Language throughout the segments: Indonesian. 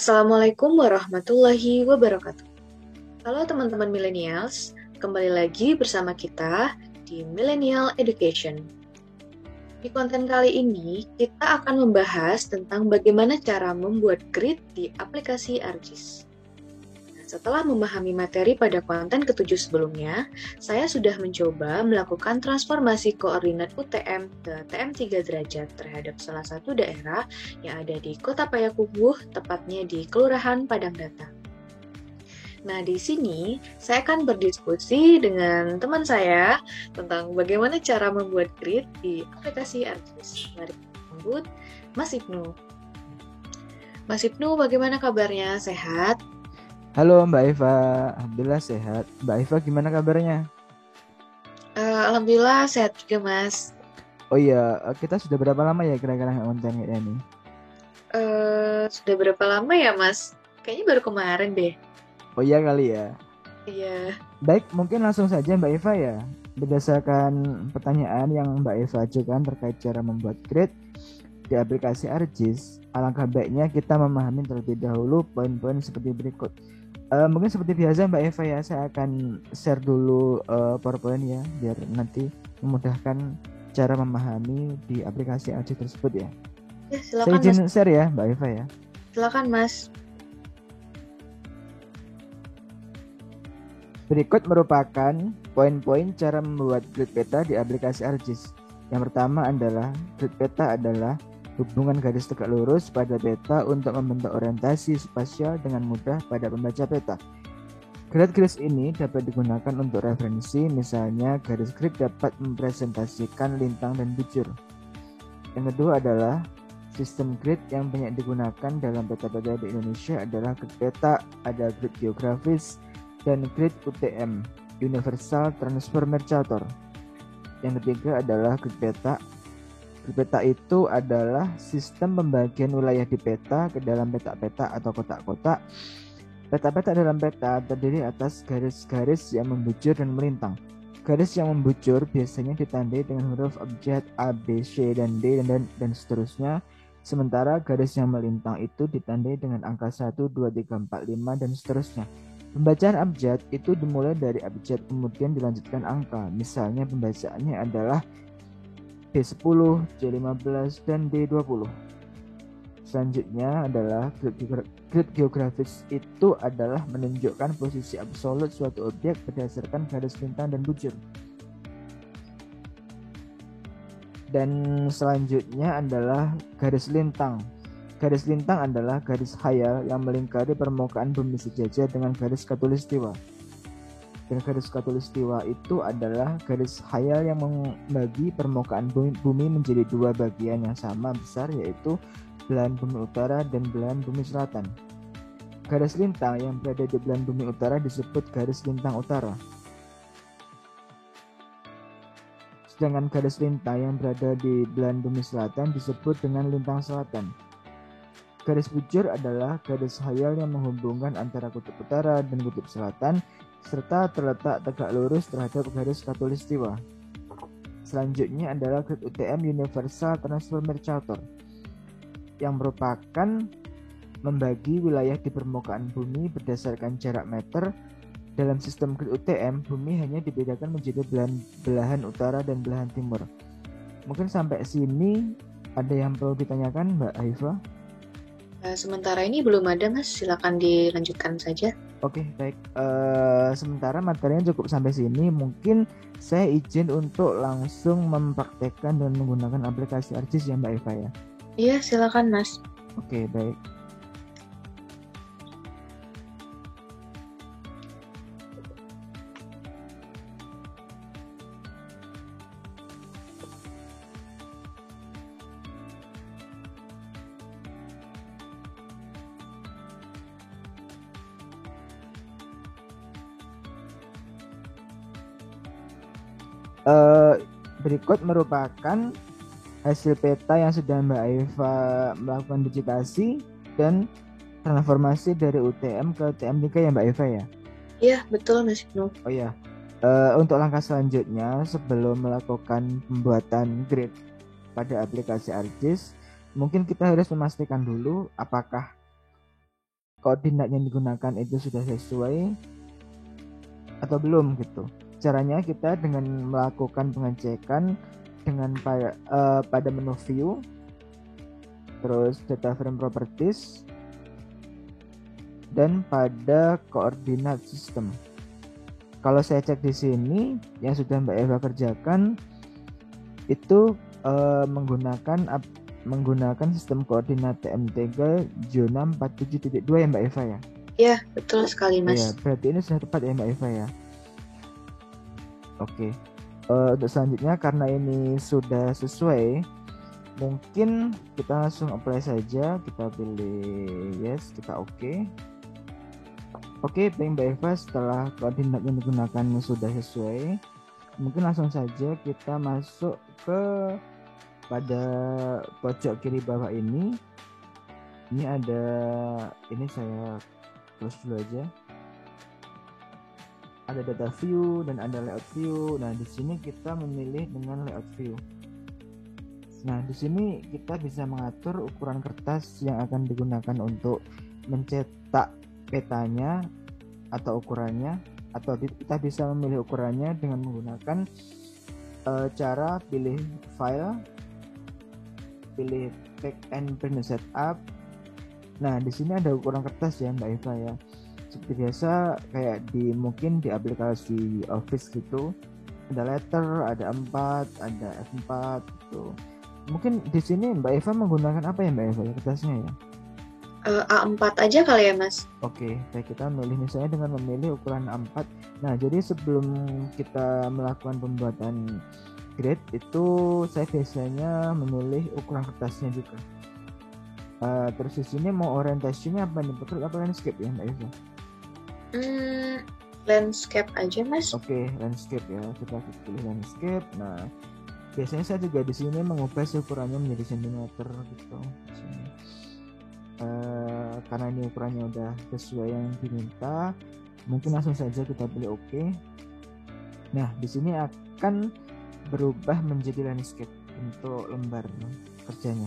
Assalamualaikum warahmatullahi wabarakatuh. Halo teman-teman millennials, kembali lagi bersama kita di Millennial Education. Di konten kali ini, kita akan membahas tentang bagaimana cara membuat grid di aplikasi ArcGIS. Setelah memahami materi pada konten ketujuh sebelumnya, saya sudah mencoba melakukan transformasi koordinat UTM ke TM3 derajat terhadap salah satu daerah yang ada di Kota Payakumbuh, tepatnya di Kelurahan Padangdata. Nah, di sini saya akan berdiskusi dengan teman saya tentang bagaimana cara membuat grid di aplikasi ArcGIS. Mari kita sambut Mas Ibnu. Mas Ibnu, bagaimana kabarnya? Sehat? Halo Mbak Eva, Alhamdulillah sehat. Mbak Eva gimana kabarnya? Alhamdulillah sehat juga, Mas. Oh iya, kita sudah berapa lama ya kira-kira konten kayak ini? Sudah berapa lama ya, Mas? Kayaknya baru kemarin deh. Oh iya kali ya. Iya. Baik, mungkin langsung saja Mbak Eva ya. Berdasarkan pertanyaan yang Mbak Eva ajukan terkait cara membuat grid di aplikasi ArcGIS, alangkah baiknya kita memahami terlebih dahulu poin-poin seperti berikut. Mungkin seperti biasa Mbak Eva ya, saya akan share dulu PowerPoint ya, biar nanti memudahkan cara memahami di aplikasi ArcGIS tersebut ya. Ya, Saya silakan, Mas. izin share ya Mbak Eva ya. Silakan, Mas. Berikut merupakan poin-poin cara membuat grid peta di aplikasi ArcGIS. Yang pertama adalah grid peta adalah hubungan garis tegak lurus pada peta untuk membentuk orientasi spasial dengan mudah pada pembaca peta. Garis-garis ini dapat digunakan untuk referensi, misalnya garis grid dapat mempresentasikan lintang dan bujur. Yang kedua adalah sistem grid yang banyak digunakan dalam peta-peta di Indonesia adalah grid peta, ada grid geografis, dan grid UTM, Universal Transfer Mercator. Yang ketiga adalah grid peta. Grid peta itu adalah sistem pembagian wilayah di peta ke dalam peta-peta atau kotak-kotak. Peta-peta dalam peta terdiri atas garis-garis yang membujur dan melintang. Garis yang membujur biasanya ditandai dengan huruf abjad A, B, C, dan D, dan seterusnya. Sementara garis yang melintang itu ditandai dengan angka 1, 2, 3, 4, 5, dan seterusnya. Pembacaan abjad itu dimulai dari abjad kemudian dilanjutkan angka. Misalnya pembacaannya adalah B10, C15, dan D20. Selanjutnya adalah grid geografis, itu adalah menunjukkan posisi absolut suatu objek berdasarkan garis lintang dan bujur. Dan selanjutnya adalah garis lintang. Garis lintang adalah garis khayal yang melingkari permukaan bumi sejajar dengan garis khatulistiwa. Dan garis khatulistiwa itu adalah garis khayal yang membagi permukaan bumi menjadi dua bagian yang sama besar, yaitu belahan bumi utara dan belahan bumi selatan. Garis lintang yang berada di belahan bumi utara disebut garis lintang utara. Sedangkan garis lintang yang berada di belahan bumi selatan disebut dengan lintang selatan. Garis bujur adalah garis khayal yang menghubungkan antara kutub utara dan kutub selatan, serta terletak tegak lurus terhadap garis khatulistiwa. Selanjutnya adalah grid UTM, Universal Transfer Mercator, yang merupakan membagi wilayah di permukaan bumi berdasarkan jarak meter. Dalam sistem grid UTM, bumi hanya dibedakan menjadi belahan utara dan belahan timur. Mungkin sampai sini ada yang perlu ditanyakan Mbak Haifa? Sementara ini belum ada, Mas. Silakan dilanjutkan saja. Oke, baik. Sementara materinya cukup sampai sini. Mungkin saya izin untuk langsung mempraktekkan dan menggunakan aplikasi ArcGIS ya Mbak Eva ya. Iya, silakan, Mas. Oke, baik. Berikut merupakan hasil peta yang sudah Mbak Eva melakukan digitasi dan transformasi dari UTM ke TM3 ya Mbak Eva ya. Iya, betul, Mas Ibnu. Oh ya, untuk langkah selanjutnya sebelum melakukan pembuatan grid pada aplikasi ArcGIS, mungkin kita harus memastikan dulu apakah koordinat yang digunakan itu sudah sesuai atau belum gitu. Caranya kita dengan melakukan pengecekan dengan pada menu view, terus data frame properties, dan pada koordinat sistem. Kalau saya cek di sini yang sudah Mbak Eva kerjakan itu menggunakan sistem koordinat TM3 zona 47.2 ya Mbak Eva ya? Ya, betul sekali Mas. Ya, berarti ini sudah tepat ya Mbak Eva ya. Oke. Untuk selanjutnya karena ini sudah sesuai, mungkin kita langsung apply saja. Kita pilih yes, kita oke. Oke, baik Mbak Eva, setelah koordinat yang digunakan sudah sesuai, mungkin langsung saja kita masuk ke pada pojok kiri bawah ini. Ini ada, ini saya close dulu aja. Ada data view dan ada layout view. Nah, di sini kita memilih dengan layout view. Nah, di sini kita bisa mengatur ukuran kertas yang akan digunakan untuk mencetak petanya atau ukurannya, atau kita bisa memilih ukurannya dengan menggunakan cara pilih file, pilih text and print setup. Nah, di sini ada ukuran kertas ya Mbak Eva ya. Seperti biasa kayak mungkin di aplikasi Office gitu, ada letter, ada 4, ada F4 gitu. Mungkin di sini Mbak Eva menggunakan apa ya Mbak Eva ya kertasnya ya? A4 aja kali ya Mas. Oke, baik, kita memilih misalnya dengan memilih ukuran A4. Nah, jadi sebelum kita melakukan pembuatan grade itu saya biasanya memilih ukuran kertasnya juga. Terus di sini mau orientasinya apa nih, portrait apa landscape ya Mbak Eva? Landscape aja Mas. Oke, landscape ya, kita pilih landscape. Nah, biasanya saya juga di sini mengubah ukurannya menjadi sentimeter gitu. Karena ini ukurannya udah sesuai yang diminta, mungkin langsung saja kita pilih oke. Nah, di sini akan berubah menjadi landscape untuk lembar kerjanya.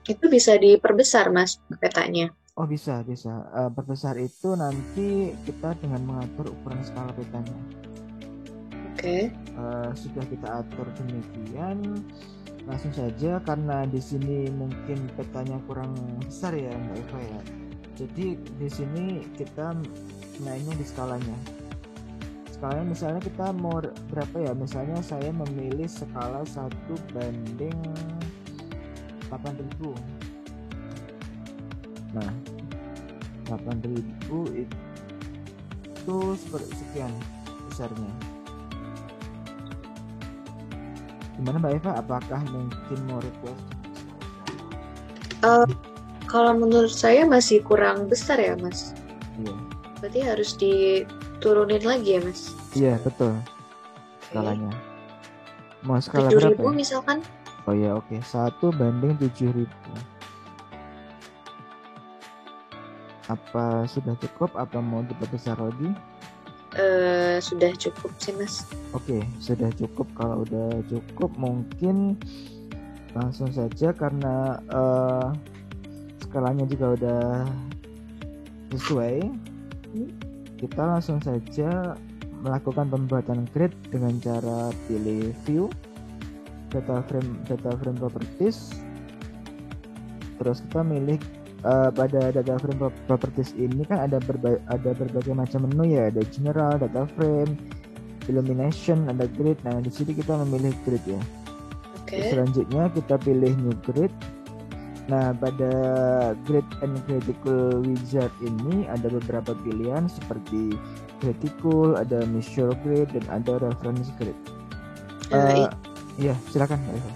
Itu bisa diperbesar Mas petanya? Oh, bisa. Perbesar itu nanti kita dengan mengatur ukuran skala petanya. Oke. Sudah kita atur demikian, langsung saja karena di sini mungkin petanya kurang besar ya Mbak Eva ya. Jadi di sini kita mainnya di skalanya. Skalanya misalnya kita mau berapa ya? Misalnya saya memilih skala 1:8000. Nah, 8000 itu sekian besarnya. Gimana Mbak Eva? Apakah mungkin mau request? Kalau menurut saya masih kurang besar ya Mas. Iya. Berarti harus diturunin lagi ya Mas? Iya, betul. Skalanya. Mau skala 7.000 berapa ya? Misalkan? Oh ya, oke. 1:7.000. Apa sudah cukup? Apa mau diperbesar lagi? Sudah cukup sih Mas. Oke, sudah cukup. Kalau udah cukup mungkin langsung saja karena skalanya juga udah sesuai. Kita langsung saja melakukan pembuatan grid dengan cara pilih view, data frame properties, terus kita milih pada data frame properties ini kan ada berbagai macam menu ya, ada general, data frame, illumination, ada grid. Nah, di sini kita memilih grid ya. Okay. Selanjutnya kita pilih new grid. Nah, pada grid and critical wizard ini ada beberapa pilihan seperti critical, ada measure grid, dan ada reference grid. Ya, silakan Eva.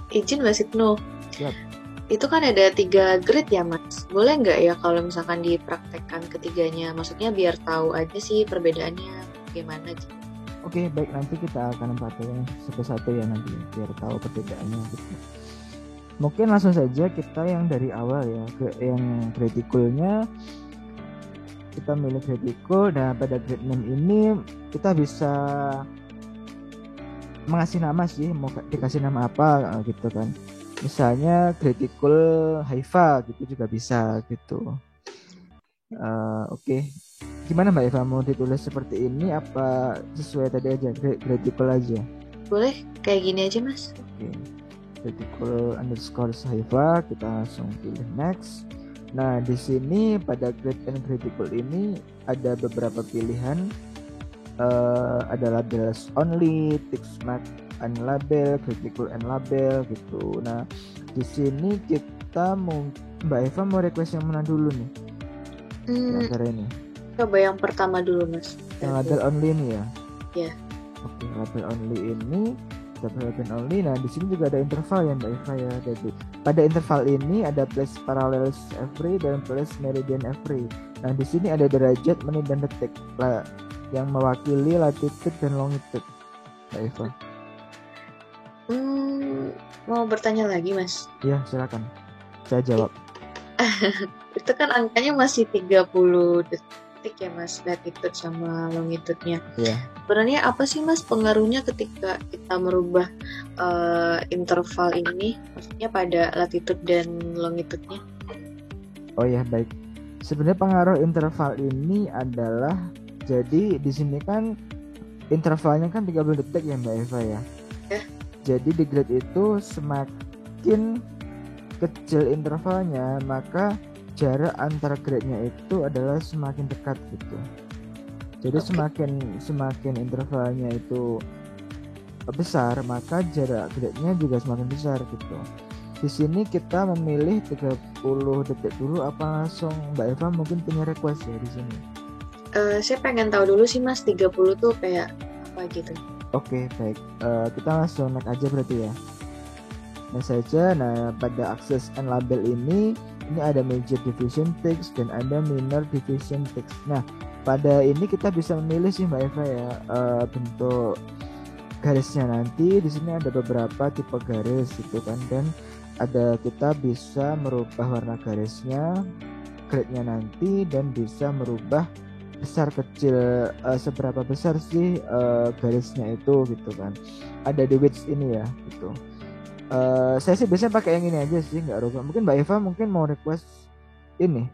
Izin Mas Ibnu. Siap. Itu kan ada 3 grid ya Mas. Boleh nggak ya kalau misalkan dipraktekkan ketiganya? Maksudnya biar tahu aja sih perbedaannya gimana gitu. Oke, baik, nanti kita akan praktekkan satu-satu ya nanti biar tahu perbedaannya gitu. Mungkin langsung saja kita yang dari awal ya, ke yang critical-nya kita milih critical. Nah, pada grid name ini kita bisa mengasih nama sih, mau dikasih nama apa gitu kan. Misalnya critical Haifa gitu juga bisa gitu. Oke. Gimana Mbak Eva, mau ditulis seperti ini apa sesuai tadi aja, gratical aja? Boleh kayak gini aja Mas. Oke. Gratical underscore Saifa, kita langsung pilih next. Nah, di sini pada grade and gratical ini ada beberapa pilihan. Ada labels only, text mark unlabel, critical and label gitu. Nah, di sini kita mau Mbak Eva mau request yang mana dulu nih? Di antara ini. Coba yang pertama dulu Mas. Yang label only ini ya? Ya. Oke, label only ini, label only. Nah, di sini juga ada interval ya Mbak Eva ya. Jadi pada interval ini ada place parallels every dan place meridian every. Nah, di sini ada derajat, menit dan detik yang mewakili latitude dan longitude. Mbak Eva. Mau bertanya lagi Mas? Iya, silakan. Saya jawab. Itu kan angkanya masih 30 detik ya Mas, latitude sama longitude-nya. Iya. Sebenarnya apa sih Mas pengaruhnya ketika kita merubah interval ini, maksudnya pada latitude dan longitude-nya? Oh ya, baik. Sebenarnya pengaruh interval ini adalah, jadi di sini kan intervalnya kan 30 detik ya Mbak Eva ya. Jadi di grade itu semakin kecil intervalnya, maka jarak antar grade-nya itu adalah semakin dekat gitu. Jadi semakin intervalnya itu besar, maka jarak grade-nya juga semakin besar gitu. Di sini kita memilih 30 detik dulu apa langsung Mbak Eva mungkin punya request ya di sini? Saya pengen tahu dulu sih Mas, 30 tuh kayak apa gitu. Oke, baik. Kita langsung naik aja berarti ya. Nah saja. Nah, pada akses and label ini ada major division text dan ada minor division text. Nah, pada ini kita bisa memilih sih Mbak Eva ya bentuk garisnya. Nanti di sini ada beberapa tipe garis gitu kan, dan kita bisa merubah warna garisnya, grade-nya nanti, dan bisa merubah besar kecil seberapa besar sih garisnya itu gitu kan. Ada di width ini ya gitu. Saya sih biasanya pakai yang ini aja sih, nggak rubah. Mungkin Mbak Eva mungkin mau request ini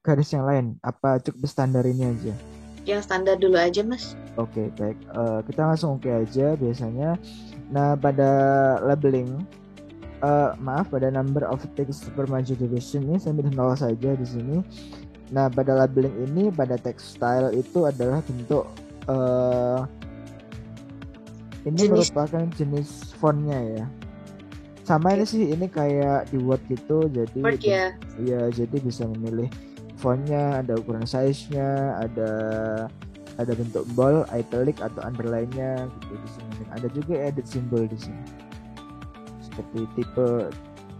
garis yang lain, apa cukup standar ini aja? Yang standar dulu aja Mas. Oke, baik. Kita langsung oke aja biasanya. Nah, pada labeling pada number of text per major division ini saya pilih 0 saja di sini. Nah, pada labeling ini pada text style itu adalah bentuk ini merupakan jenis fontnya ya. Sama ini sih, ini kayak di Word gitu, jadi Word ya. Ya, jadi bisa memilih fontnya, ada ukuran size-nya, ada bentuk bold, italic atau underline-nya gitu di sini. Ada juga edit symbol di sini. Seperti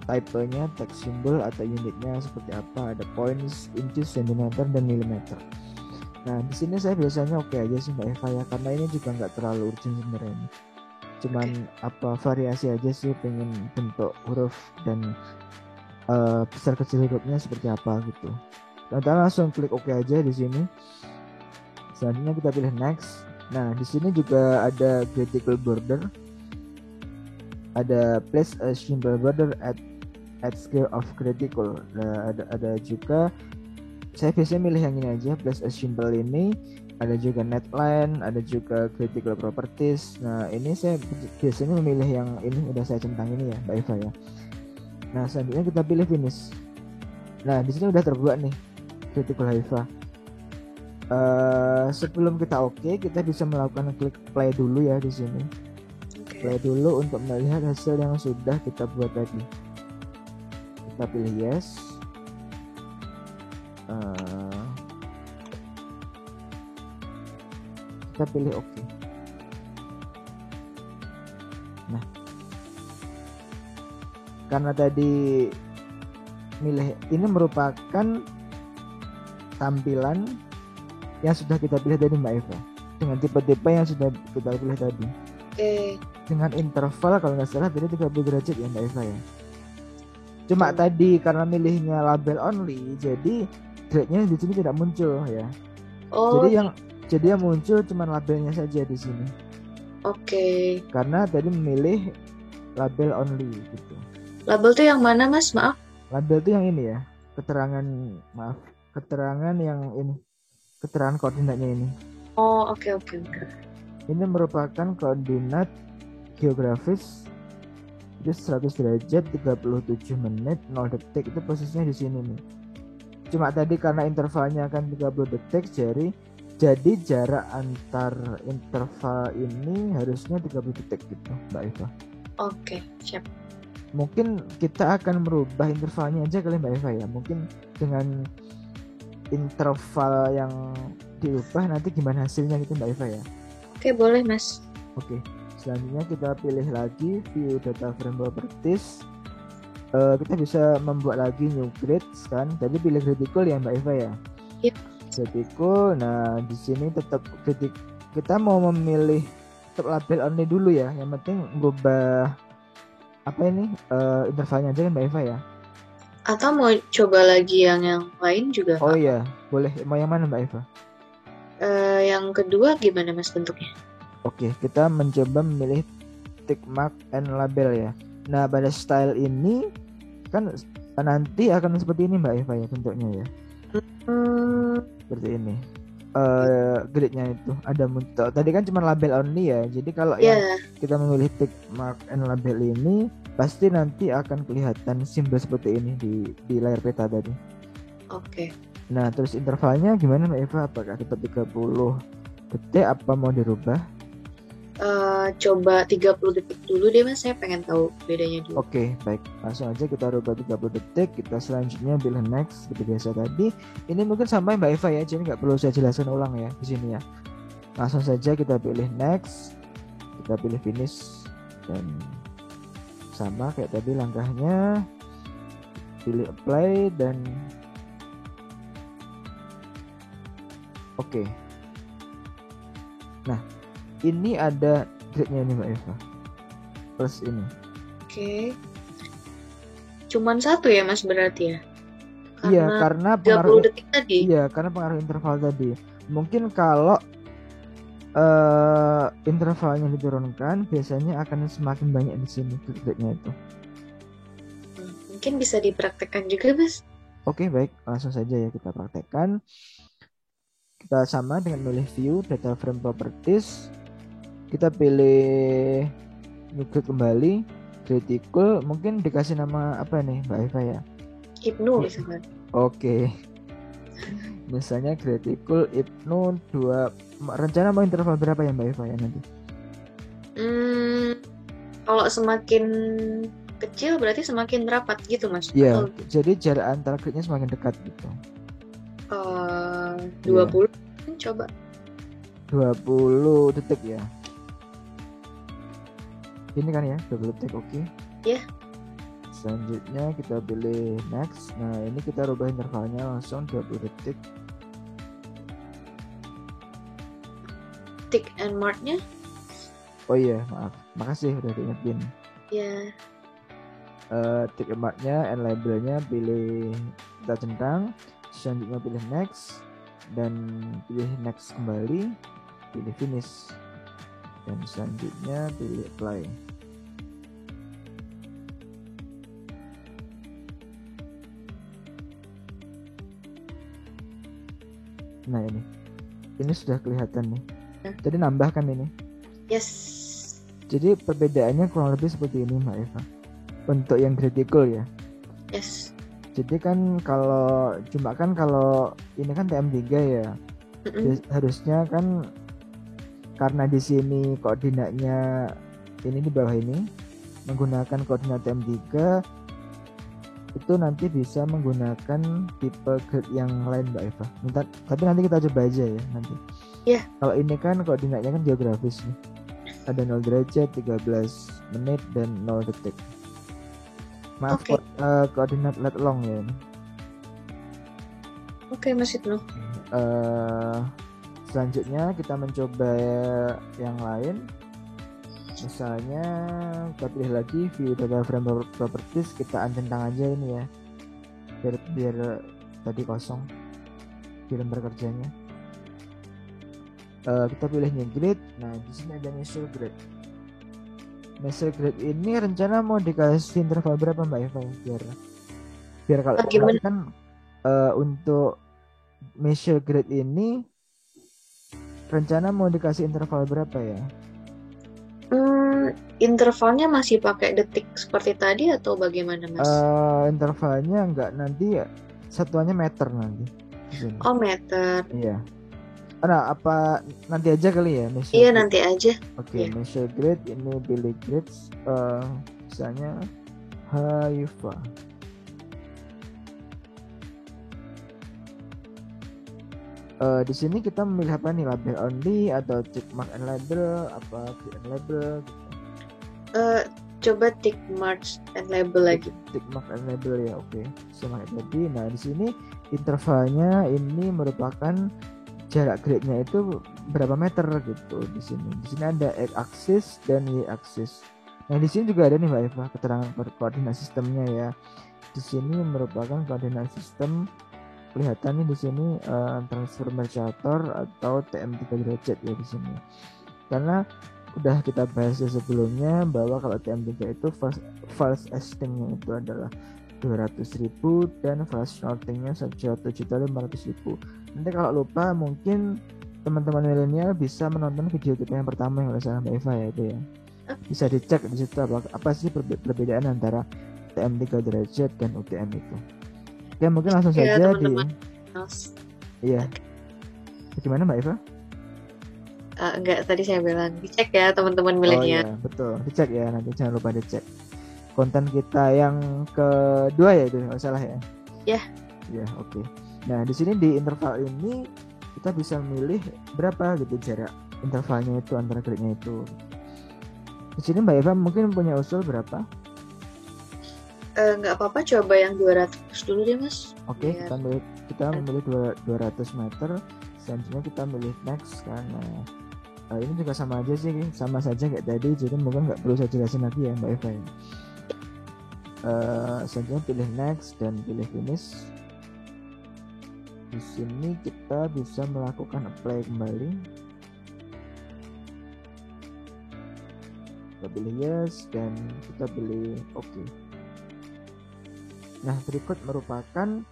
typenya, text symbol atau unitnya seperti apa, ada points, inches, centimeter, dan milimeter. Nah, di sini saya biasanya oke aja sih Mbak Eva ya, karena ini juga nggak terlalu urgent sebenarnya. Cuman variasi aja sih, pengen bentuk huruf dan besar kecil hurufnya seperti apa gitu. Kita langsung klik oke aja di sini. Selanjutnya kita pilih next. Nah, di sini juga ada vertical border, ada place a symbol border at scale of critical. Nah, ada juga, saya biasanya milih yang ini aja, place a symbol ini. Ada juga netline, ada juga critical properties. Nah, ini saya biasanya memilih yang ini, udah saya centang ini ya Mbak Eva ya. Nah, selanjutnya kita pilih finish. Nah, di sini udah terbuat nih critical Haifa. Sebelum kita kita bisa melakukan klik play dulu ya di sini. Play dulu untuk melihat hasil yang sudah kita buat tadi. Kita pilih yes. Kita pilih oke. Nah, karena tadi milih ini merupakan tampilan yang sudah kita pilih tadi Mbak Eva, dengan tipe-tipe yang sudah kita pilih tadi. Dengan interval kalau nggak salah tadi 30 derajat ya Mbak Eva ya. Cuma tadi karena milihnya label only, jadi grade-nya di sini tidak muncul ya. Jadi yang muncul cuma labelnya saja di sini. Karena tadi memilih label only gitu. Label tuh yang mana Mas? Maaf. Label tuh yang ini ya, keterangan, maaf. keterangan yang ini, keterangan koordinatnya ini. Oh, oke. Ini merupakan koordinat geografis, itu 100 derajat 37 menit 0 detik, itu posisinya di sini nih. Cuma tadi karena intervalnya kan 30 detik, jadi jarak antar interval ini harusnya 30 detik gitu, Mbak Eva. Oke, siap. Mungkin kita akan merubah intervalnya aja kali Mbak Eva ya. Mungkin dengan interval yang diubah nanti gimana hasilnya gitu Mbak Eva ya. Oke, boleh Mas. Oke, selanjutnya kita pilih lagi view data frame properties. Kita bisa membuat lagi new grids kan. Tadi pilih critical ya Mbak Eva ya. Yep. Critical. Nah di sini tetap kita mau memilih tetap label only dulu ya. Yang penting merubah apa ini intervalnya aja kan Mbak Eva ya. Atau mau coba lagi yang lain juga? Oh iya, boleh. Mau yang mana Mbak Eva? Yang kedua gimana Mas bentuknya? Oke, kita mencoba memilih tick mark and label ya. Nah, pada style ini kan nanti akan seperti ini Mbak Eva ya bentuknya ya. Seperti ini. Gridnya itu ada muncul. Tadi kan cuma label only ya. Jadi kalau yang kita memilih tick mark and label ini pasti nanti akan kelihatan simbol seperti ini di layar peta tadi. Oke. Nah, terus intervalnya gimana Mbak Eva? Apakah tetap 30 detik apa mau dirubah? Coba 30 detik dulu deh Mas, saya pengen tahu bedanya dulu. Oke, baik. Langsung aja kita rubah 30 detik. Kita selanjutnya pilih next seperti biasa tadi. Ini mungkin sampai Mbak Eva ya, jadi nggak perlu saya jelaskan ulang ya di sini ya. Langsung saja kita pilih next. Kita pilih finish dan sama kayak tadi langkahnya. Pilih apply dan oke. Nah, ini ada gridnya nih Mbak Eva. Plus ini. Oke. Cuman satu ya Mas berarti ya? Iya, karena 30 detik tadi. Iya, karena pengaruh interval tadi. Mungkin kalau intervalnya diturunkan, biasanya akan semakin banyak di sini gridnya itu. Mungkin bisa dipraktekkan juga Mas. Oke, baik. Langsung saja ya kita praktekkan. Kita sama dengan milih view data frame properties. Kita pilih new grid kembali, critical, mungkin dikasih nama apa nih Mbak Eva ya? Ibnu misalkan. Oke. Misalnya critical Ibnu 2. Rencana mau interval berapa ya Mbak Eva ya nanti? Kalau semakin kecil berarti semakin rapat gitu Mas? Iya, jadi jarak antar gridnya semakin dekat gitu. 20 coba 20 detik ya. Ini kan ya 20 detik, oke. Iya. Selanjutnya kita pilih next. Nah ini kita rubah intervalnya langsung 20 detik. Tick and marknya? Oh iya maaf, makasih udah diingetin. Iya. Tick and marknya and labelnya pilih kita centang. Selanjutnya pilih next dan pilih next kembali, pilih finish dan selanjutnya pilih apply. Nah ini sudah kelihatan nih. Jadi nambahkan ini. Yes. Jadi perbedaannya kurang lebih seperti ini Mbak Eva. Untuk yang critical ya. Yes. Jadi kan kalau ini kan TM3 ya. Harusnya kan karena di sini koordinatnya ini di bawah ini menggunakan koordinat TM3, itu nanti bisa menggunakan tipe grid yang lain Mbak Eva. Tapi nanti kita coba aja ya nanti. Iya. Kalau ini kan koordinatnya kan geografis nih. Ada 0 derajat, 13 menit dan 0 detik. Maaf, koordinat let long ya ini. Oke, Mas Ibnu. Selanjutnya kita mencoba yang lain. Misalnya kita pilih lagi view data frame properties, kita centang aja ini ya. Biar tadi kosong di lembar kerjanya. Kita pilih new grid. Nah, di sini ada measure grid. Measure grid ini rencana mau dikasih interval berapa Mbak Eva biar kalau kan untuk measure grade ini rencana mau dikasih interval berapa ya? Intervalnya masih pakai detik seperti tadi atau bagaimana, Mas? Intervalnya enggak, nanti satuannya meter nanti di sini. Oh, meter. Iya. Nah, apa nanti aja kali ya measure Iya, grade? nanti aja. Oke, Iya. measure grade ini pilih grades, misalnya Haifa. Di sini kita memilih apa nih, label only atau tick mark and label, apa tick and label gitu. Coba tick mark and label lagi. Tick mark and label ya, oke. Sama kayak tadi. Nah, di sini intervalnya ini merupakan jarak grade-nya itu berapa meter gitu di sini. Di sini ada x axis dan y axis. Nah, di sini juga ada nih Mbak Eva keterangan koordinat sistemnya ya. Di sini merupakan koordinat sistem, kelihatan nih di sini transfer mercator atau TM3 derajat ya di sini. Karena udah kita bahas sebelumnya bahwa kalau TM3 itu false estimate-nya itu adalah 200.000 dan flash notingnya 1.500.000. Nanti kalau lupa mungkin teman-teman milenial bisa menonton video kita yang pertama yang oleh Mbak Eva ya itu ya. Bisa dicek di situ apa sih perbedaan antara TM3 derajat dan UTM itu. Ya mungkin langsung Ya, saja teman-teman. Iya. Gimana Mbak Eva? Enggak, tadi saya bilang dicek ya teman-teman milenial. Oh iya, betul. Dicek ya, nanti jangan lupa dicek. Konten kita yang kedua ya itu, nggak salah ya? Ya. Ya, oke. Nah, di sini di interval ini kita bisa memilih berapa gitu jarak intervalnya itu antara grade-nya itu. Di sini Mbak Eva mungkin punya usul berapa? Nggak apa-apa, coba yang 200 dulu deh, Mas. Oke, kita memilih 200 meter. Selanjutnya kita milih next karena ini juga sama aja sih, sama saja kayak tadi, jadi mungkin nggak perlu saya jelasin lagi ya Mbak Eva ya. Selanjutnya pilih next dan pilih finish. Di sini kita bisa melakukan apply kembali. Kita pilih yes dan kita pilih OK. Nah, berikut merupakan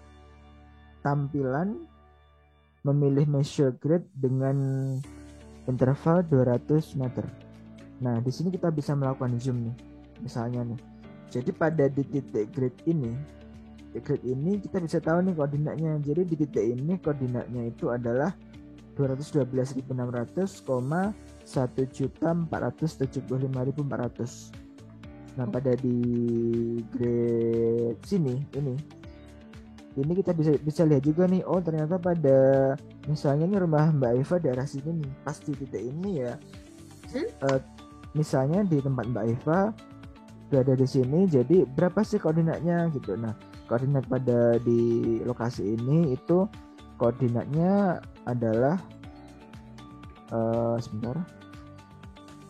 tampilan memilih measure grade dengan interval 200 meter. Nah, di sini kita bisa melakukan zoom nih. Misalnya nih. Jadi pada di titik grade ini kita bisa tahu nih koordinatnya. Jadi di titik ini koordinatnya itu adalah 212.600, 1.475.400. Nah, pada di grade sini ini kita bisa lihat juga nih, oh ternyata pada misalnya nih rumah Mbak Eva di arah sini nih, pasti titik ini ya. Misalnya di tempat Mbak Eva berada di sini, jadi berapa sih koordinatnya gitu. Nah, koordinat pada di lokasi ini itu koordinatnya adalah sebentar.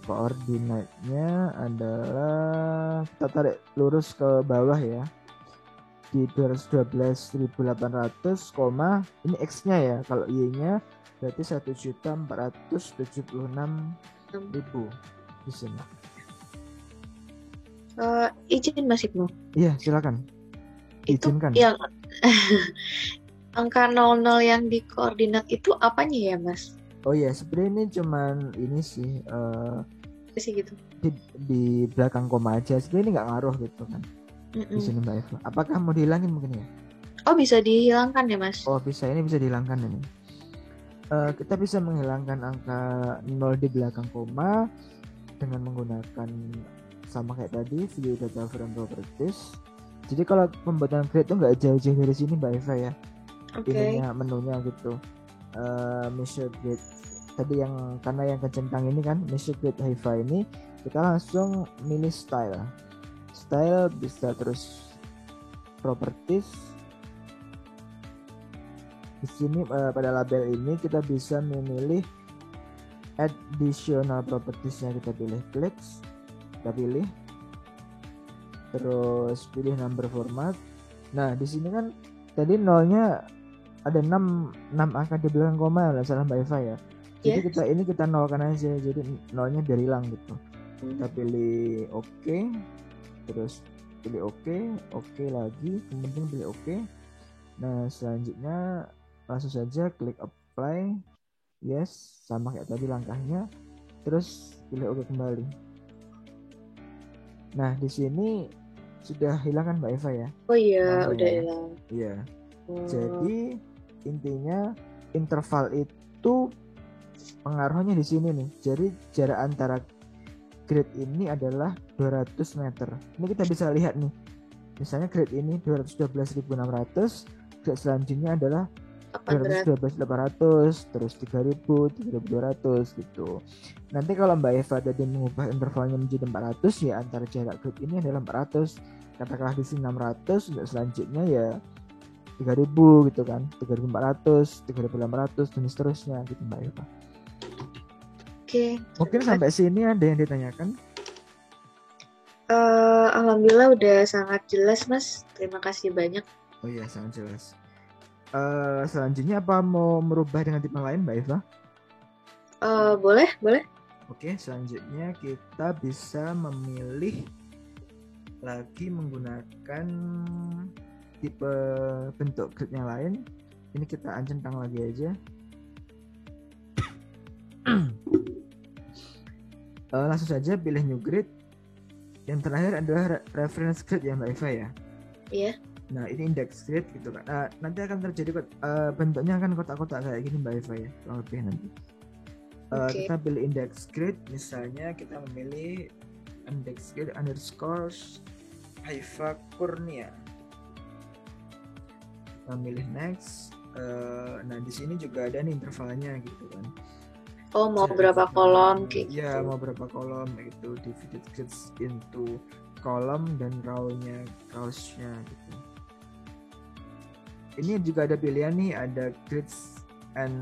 Koordinatnya adalah kita tarik lurus ke bawah ya. Di 212.800, ini X-nya ya. Kalau Y-nya berarti 1.476.000 di sini. Izin Mas Ibnu. Iya, silakan. Izinkan. Itu yang angka 00 yang di koordinat itu apanya ya, Mas? Oh iya, sebenarnya ini cuman ini sih sih gitu. Di belakang koma aja. Sebenarnya ini nggak ngaruh gitu kan. Di sini Mbak Eva. Apakah mau dihilangin mungkin ya? Oh, bisa dihilangkan ya, Mas? Oh, bisa. Ini bisa dihilangkan ini. Kita bisa menghilangkan angka 0 di belakang koma dengan menggunakan sama kayak tadi, view data frame properties. Jadi kalau pembuatan grade itu nggak jauh-jauh dari sini Mbak Eva ya. Ininya menunya gitu. Measure grade tadi yang karena yang kecentang ini kan measure grade Haifa ini, kita langsung milih style bisa, terus properties. Di sini pada label ini kita bisa memilih additional propertiesnya, kita pilih clicks, kita pilih, terus pilih number format. Nah, di sini kan tadi nolnya ada 6 angka di belakang koma lah, salah Mbak Eva ya. Jadi kita nolkan aja, jadi nolnya biar hilang gitu. Kita pilih OK, terus pilih OK lagi, kemudian pilih OK. Nah, selanjutnya Langsung saja klik apply. Yes, sama kayak tadi langkahnya. Terus pilih oke kembali. Nah, di sini sudah hilang kan Mbak Eva ya? Oh iya, Namanya udah ya. hilang. Iya. Oh, Jadi intinya interval itu pengaruhnya di sini nih. Jadi jarak antara grid ini adalah 200 meter. Ini kita bisa lihat nih. Misalnya grid ini 212.600, grid selanjutnya adalah 800. 212.800, terus 3.000, 3.200 gitu. Nanti kalau Mbak Eva tadi mengubah intervalnya menjadi 400, ya antara jarak grid ini adalah 400. Katakanlah di sini 600, untuk selanjutnya ya 3.000 gitu kan, 3.400, 3.800 dan seterusnya gitu Mbak Eva. Oke. Mungkin sampai sini ada yang ditanyakan? Alhamdulillah udah sangat jelas Mas. Terima kasih banyak. Oh iya, sangat jelas. Selanjutnya apa mau merubah dengan tipe lain Mbak Eva? Boleh. Oke, selanjutnya kita bisa memilih lagi menggunakan tipe bentuk grid yang lain. Ini kita centang lagi aja. Langsung saja pilih new grid. Yang terakhir adalah reference grid ya Mbak Eva ya. Iya. Nah ini index grid gitu kan. Nanti akan terjadi bentuknya akan kotak-kotak kayak gini Mbak Eva ya, kurang lebih nanti. Kita pilih index grid, misalnya kita memilih index grid underscore Haifa Kurnia. Kita pilih next. Nah di sini juga ada nih intervalnya gitu kan. Oh, mau berapa kolom kayak gitu? Ya, mau berapa kolom gitu, divided grids into kolom dan row-nya gitu. Ini juga ada pilihan nih, ada grids and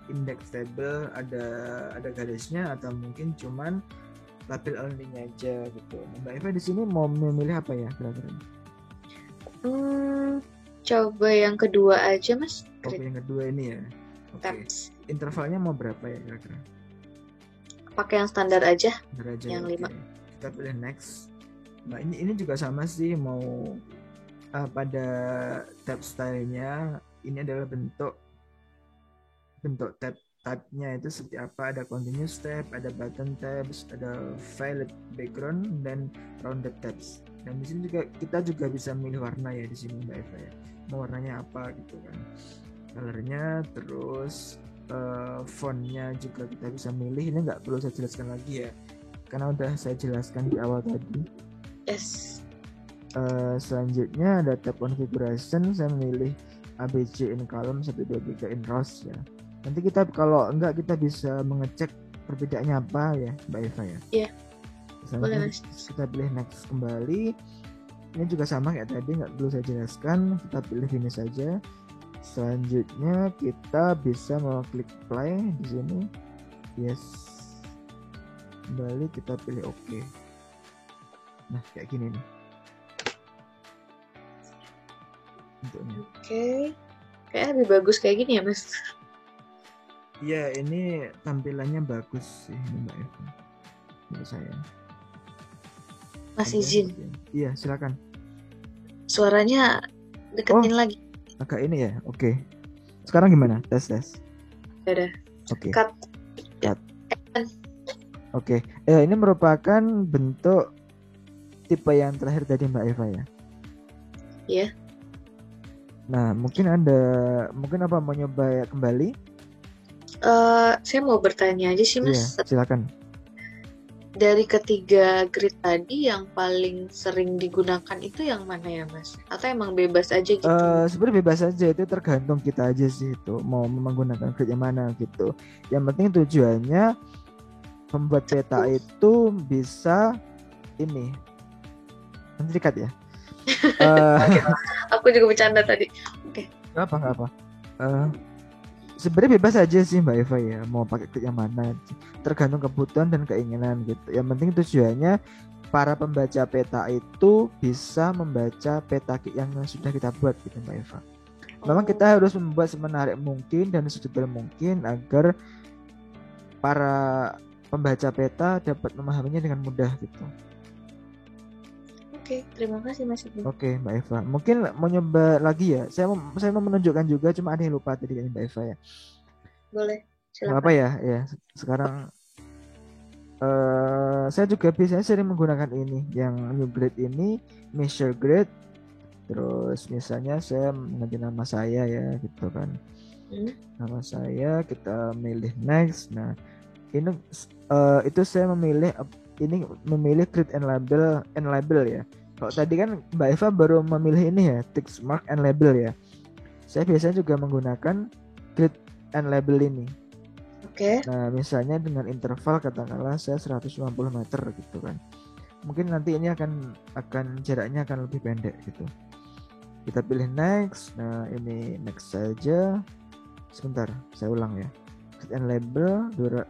index table, ada garisnya atau mungkin cuman tabel only-nya aja gitu. Mbak Eva di sini mau memilih apa ya kira-kira? Coba yang kedua aja Mas. Oke, yang kedua ini ya. Oke. Intervalnya mau berapa ya kira-kira? Pakai yang standar aja. Yang 5. Kita pilih next. Nah ini juga sama sih, mau pada tab stylenya ini adalah bentuk tab-tabnya itu seperti apa, ada continuous tab, ada button tabs, ada violet background dan rounded tabs. Dan di sini juga kita juga bisa memilih warna ya di sini Mbak Eva ya. Mau warnanya apa gitu kan. Colornya, terus fontnya juga kita bisa milih. Ini nggak perlu saya jelaskan lagi ya, karena udah saya jelaskan di awal tadi. Yes. Selanjutnya ada tab configuration, saya memilih ABC in column 1, 2, 3 in rows ya. Nanti kita kalau enggak kita bisa mengecek perbedaannya apa ya Mbak Eva ya. Iya. Selanjutnya kita pilih next kembali. Ini juga sama kayak tadi, nggak perlu saya jelaskan, kita pilih finish saja. Selanjutnya kita bisa mengklik play di sini. Yes. Kembali kita pilih OK. Nah, kayak gini nih. Bentuknya. Oke. Kayaknya lebih bagus kayak gini ya, Mas. Iya, ini tampilannya bagus sih Mbak Eva. Menurut saya. Mas izin. Iya, silakan. Suaranya deketin lagi. Agak ini ya, oke. Sekarang gimana? Tes. Udah. Oke. Cut. Oke. Ini merupakan bentuk tipe yang terakhir tadi Mbak Eva ya. Iya. Nah, mungkin apa mau nyoba kembali? Saya mau bertanya aja sih Mas. Iya, silakan. Dari ketiga grid tadi yang paling sering digunakan itu yang mana ya Mas? Atau emang bebas aja gitu? Sebenarnya bebas aja, itu tergantung kita aja sih itu mau menggunakan grid yang mana gitu. Yang penting tujuannya membuat peta itu bisa ini. Nanti dikat ya. Aku juga bercanda tadi. Oke. Gak apa. Sebenarnya bebas aja sih Mbak Eva ya, mau pakai grid yang mana, tergantung kebutuhan dan keinginan gitu. Yang penting tujuannya para pembaca peta itu bisa membaca peta yang sudah kita buat gitu Mbak Eva. Memang kita harus membuat semenarik mungkin dan sedetail mungkin agar para pembaca peta dapat memahaminya dengan mudah gitu. Oke, terima kasih Mas Ibnu. Oke, Mbak Eva. Mungkin mau nyoba lagi ya. Saya mau menunjukkan juga, cuma ada yang lupa tadi kayaknya Mbak Eva ya. Boleh, Nggak apa silakan. ya, ya. Sekarang saya juga biasanya sering menggunakan ini, yang new grade ini, measure grade. Terus misalnya saya mengganti nama saya ya, gitu kan. Nama saya, kita milih next. Nah, ini itu saya memilih create and label ya. Kalau tadi kan Mbak Eva baru memilih ini ya, text mark and label ya. Saya biasanya juga menggunakan create and label ini. Oke. Nah, misalnya dengan interval katakanlah saya 150 meter gitu kan. Mungkin nanti ini akan jaraknya akan lebih pendek gitu. Kita pilih next. Nah, ini next saja. Sebentar, saya ulang ya. Create and label 150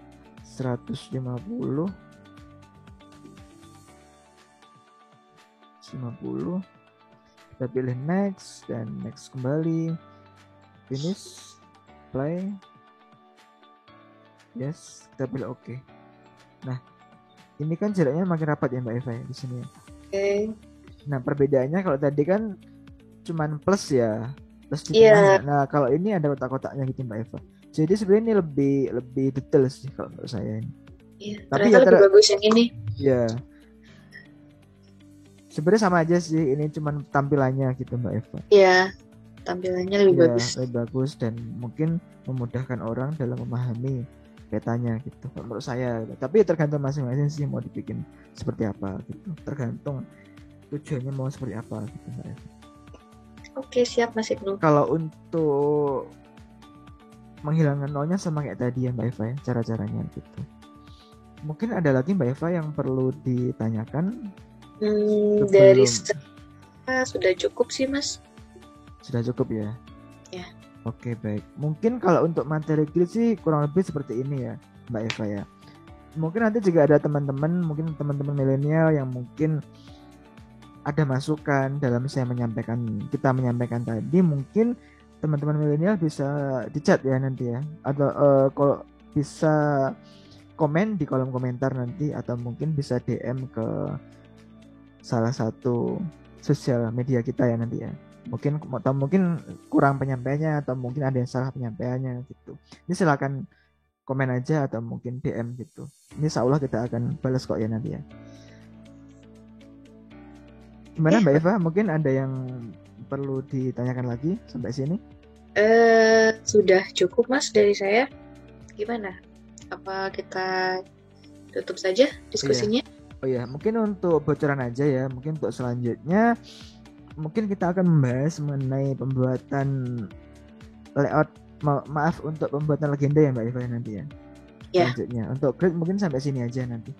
kita pilih next dan next kembali, finish, play, yes, kita pilih oke. Nah, ini kan jaraknya makin rapat ya Mbak Eva ya di sini ya. Oke. Nah, perbedaannya kalau tadi kan cuman plus ya, plus di Iya. tengahnya. Nah, kalau ini ada kotak-kotaknya gitu Mbak Eva. Jadi sebenarnya ini lebih detail sih kalau menurut saya ini. Iya, Tapi ternyata ya lebih bagus yang ini. ya sebenarnya sama aja sih, ini cuman tampilannya gitu Mbak Eva. Iya, tampilannya lebih Ya, bagus. lebih bagus dan mungkin memudahkan orang dalam memahami petanya gitu menurut saya. Tapi ya tergantung masing-masing sih mau dibikin seperti apa gitu. Tergantung tujuannya mau seperti apa gitu Mbak Eva. Oke, siap Mas Ibnu. Kalau untuk menghilangkan nolnya sama kayak tadi ya Mbak Eva ya, cara-caranya gitu. Mungkin ada lagi Mbak Eva yang perlu ditanyakan? Dari Sebelum saya sudah cukup sih Mas. sudah cukup ya. Ya. Oke, baik. Mungkin kalau untuk materi grid sih kurang lebih seperti ini ya Mbak Eva ya. Mungkin nanti juga ada mungkin teman-teman milenial yang mungkin ada masukan dalam kita menyampaikan tadi. Mungkin teman-teman milenial bisa di chat ya nanti ya, atau kalau bisa komen di kolom komentar nanti, atau mungkin bisa DM ke salah satu sosial media kita ya nanti ya. Mungkin kurang penyampaiannya, atau mungkin ada yang salah penyampaiannya gitu. Ini silakan komen aja atau mungkin DM gitu. Ini insya Allah kita akan balas kok ya nanti ya. Gimana Mbak Eva? Mungkin ada yang perlu ditanyakan lagi sampai sini? Sudah cukup Mas dari saya. Gimana? Apa kita tutup saja diskusinya? Oh iya, mungkin untuk bocoran aja ya. Mungkin untuk selanjutnya mungkin kita akan membahas mengenai pembuatan layout. Maaf untuk pembuatan legenda ya Mbak Eva nanti ya. Ya. Selanjutnya untuk grid mungkin sampai sini aja nanti.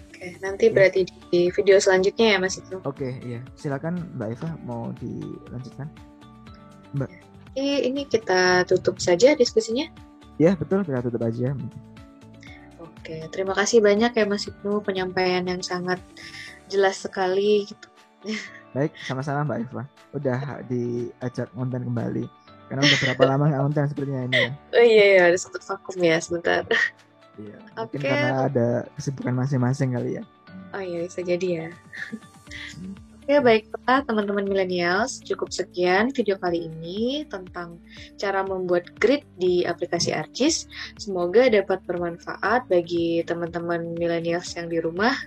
Oke, nanti berarti di video selanjutnya ya Mas Ibnu. Oke, iya. Silakan Mbak Eva mau dilanjutkan. Mbak. Ini kita tutup saja diskusinya. Ya, betul, kita tutup aja. Oke, terima kasih banyak ya Mas Ibnu, penyampaian yang sangat jelas sekali gitu. Baik, sama-sama Mbak Eva. Udah diajak ngonten kembali. Karena udah berapa lama nggak ngonten sepertinya ini ya. Oh iya, ada sempat vakum ya sebentar. Iya, mungkin karena ada kesibukan masing-masing kali ya. Oh iya, bisa jadi ya. Oke, baiklah teman-teman millennials, cukup sekian video kali ini tentang cara membuat grid di aplikasi ArcGIS. Semoga dapat bermanfaat bagi teman-teman millennials yang di rumah.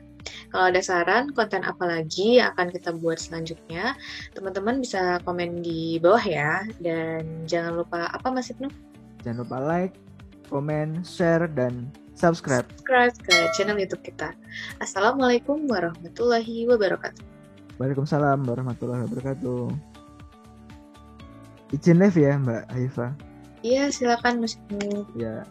Kalau ada saran konten apa lagi yang akan kita buat selanjutnya, teman-teman bisa komen di bawah ya. Dan jangan lupa apa Mas Ibnu? Jangan lupa like, komen, share, dan subscribe ke channel YouTube kita. Assalamualaikum warahmatullahi wabarakatuh. Waalaikumsalam warahmatullahi wabarakatuh. Izin live ya Mbak Haifa? Iya, silakan Mas Ibnu. Ya.